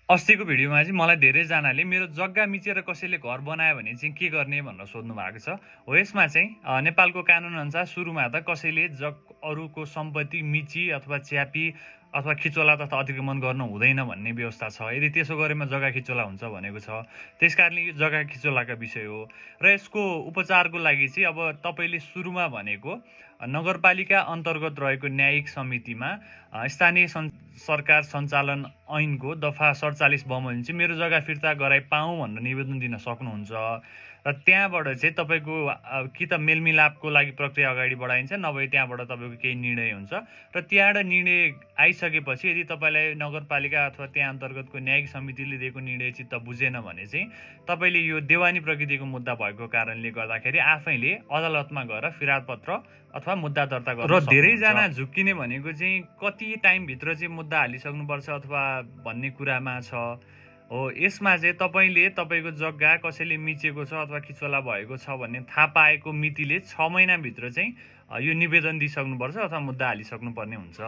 अस्तिको भिडियोमा चाहिँ मलाई धेरैजनाले मेरो जग्गा मिचेर कसैले घर बनायो भने चाहिँ के गर्ने भनेर सोध्नु भएको छ। हो यसमा चाहिँ नेपालको कानुन अनुसार सुरुमा त कसैले अरूको सम्पत्ति मिची अथवा च्यापी अथवा खिचोला तथा अतिक्रमण गर्नु हुँदैन भन्ने व्यवस्था छ। यदि त्यसो गरेमा जग्गा खिचोला हुन्छ भनेको छ। त्यसकारणले यो जग्गा खिचोलाका विषय हो र यसको उपचारको लागि चाहिँ अब तपाईँले सुरुमा भनेको नगरपालिका अन्तर्गत रहेको न्यायिक समितिमा स्थानीय सरकार सञ्चालन ऐनको दफा 47 बमोजिम चाहिँ मेरो जग्गा फिर्ता गराइ पाऊँ भनेर निवेदन दिन सक्नुहुन्छ र त्यहाँबाट चाहिँ तपाईँको कि त मेलमिलापको लागि प्रक्रिया अगाडि बढाइन्छ, नभए त्यहाँबाट तपाईँको केही निर्णय हुन्छ र त्यहाँबाट निर्णय आइसकेपछि यदि तपाईँलाई नगरपालिका अथवा त्यहाँ अन्तर्गतको न्यायिक समितिले दिएको निर्णय चित्त बुझेन भने चाहिँ तपाईँले यो देवानी प्रकृतिको मुद्दा भएको कारणले गर्दाखेरि आफैले अदालतमा गएर फिर्याद पत्र अथवा मुद्दा दर्ता गर्न र धेरैजना झुक्किने भनेको चाहिँ कति टाइमभित्र चाहिँ मुद्दा हालिसक्नुपर्छ अथवा भन्ने कुरामा छ। हो यसमा चाहिँ तपाईँले तपाईँको जग्गा कसैले मिचेको छ अथवा खिचोला भएको छ भन्ने थाहा पाएको मितिले 6 महिनाभित्र चाहिँ यो निवेदन दिइसक्नुपर्छ अथवा मुद्दा हालिसक्नुपर्ने हुन्छ।